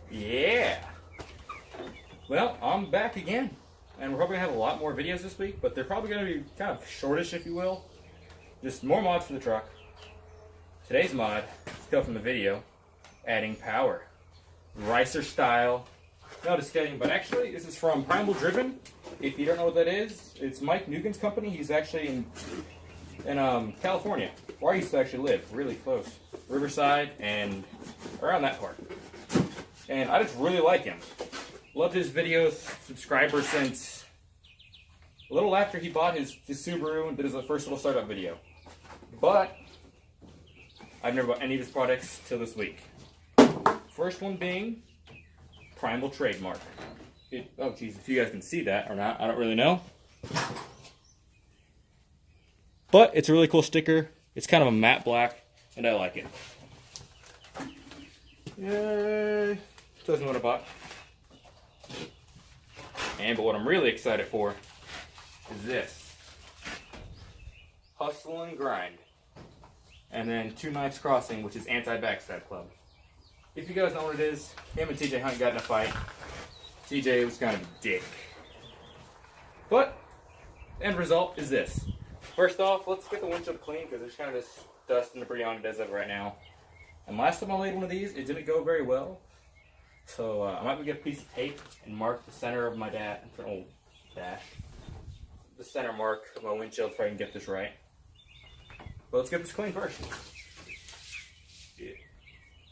Yeah. Well, I'm back again, and we're probably gonna have a lot more videos this week, but they're probably gonna be kind of shortish, if you will. Just more mods for the truck. Today's mod, still from the video, adding power, Ricer style. No, just kidding. But actually, this is from Primal Driven. If you don't know what that is, it's Mike Nugan's company. He's actually in California, where I used to actually live, really close, Riverside and around that part. And I just really like him. Loved his videos, subscriber since a little after he bought his Subaru and did his first little startup video. But I've never bought any of his products till this week. First one being Primal Trademark. Oh geez, if you guys can see that or not, I don't really know. But it's a really cool sticker. It's kind of a matte black, and I like it. Yay! Doesn't know what I bought. But what I'm really excited for is this. Hustle and Grind. And then Two Knives Crossing, which is Anti-Backstab Club. If you guys know what it is, him and TJ Hunt got in a fight. TJ was kind of a dick. But, end result is this. First off, let's get the windshield clean because there's kind of this dust and debris on it as of right now. And last time I laid one of these, it didn't go very well. So I might get a piece of tape and mark the center of my dash. The center mark of my windshield so I can get this right. But let's get this clean first. Yeah.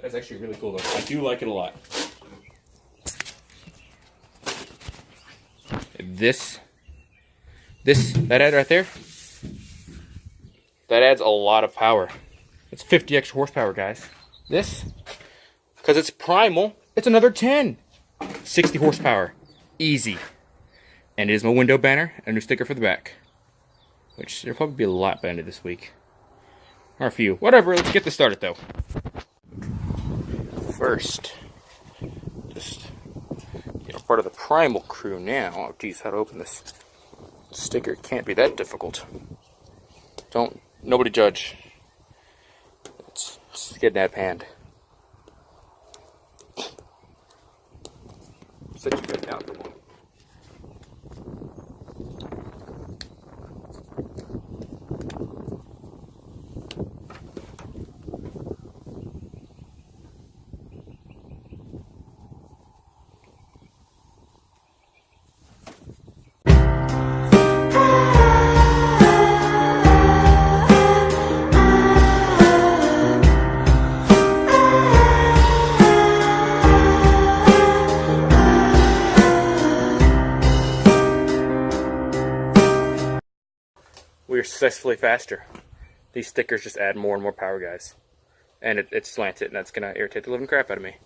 That's actually really cool though. I do like it a lot. That ad right there, that adds a lot of power. It's 50 extra horsepower, guys. This, because it's primal, it's another 10. 60 horsepower. Easy. And it is my window banner and a new sticker for the back. Which there'll probably be a lot banded this week. Or a few. Whatever, let's get this started though. First, just part of the Primal crew now. Oh geez, how to open this sticker? It can't be that difficult. Nobody judge. Let's get that panned. Sit you guys down for a moment. We are successfully faster. These stickers just add more and more power, guys. And it's slanted, and that's going to irritate the living crap out of me.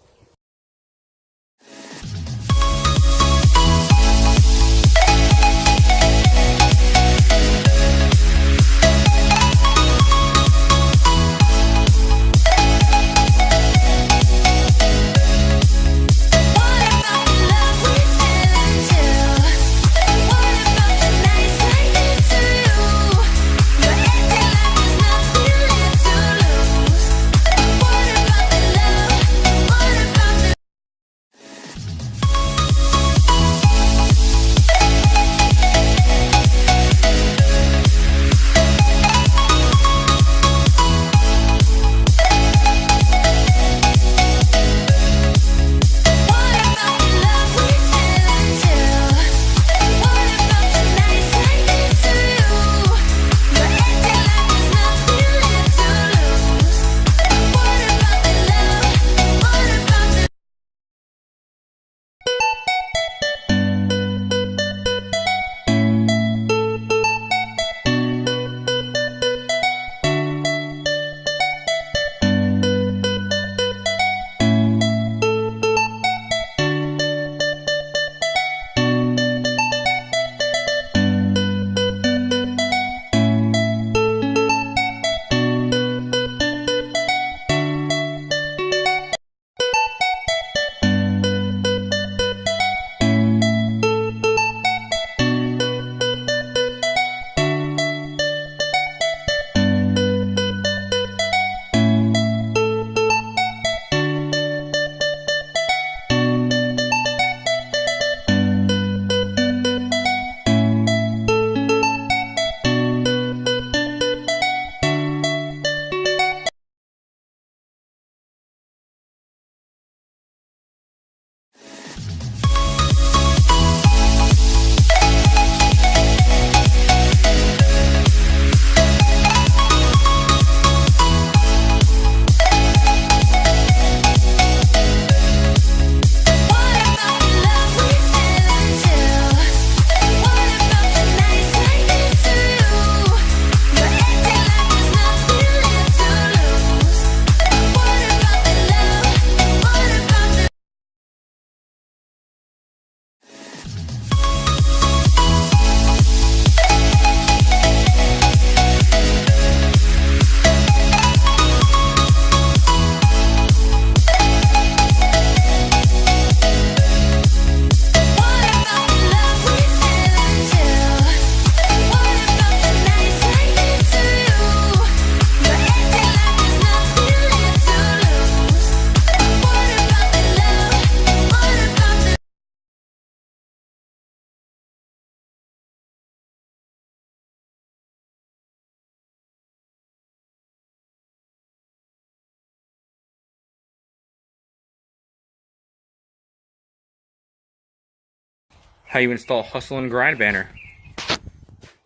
how you install Hustle and Grind banner.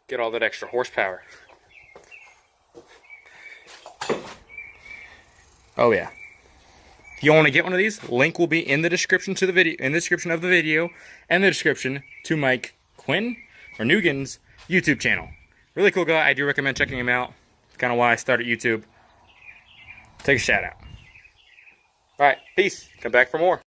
Get all that extra horsepower. Oh yeah. If you want to get one of these, link will be in the description to the video, in the description of the video, and the description to Mike Quinn or Nugan's YouTube channel. Really cool guy. I do recommend checking him out. It's kind of why I started YouTube. Take a shout out. All right, peace. Come back for more.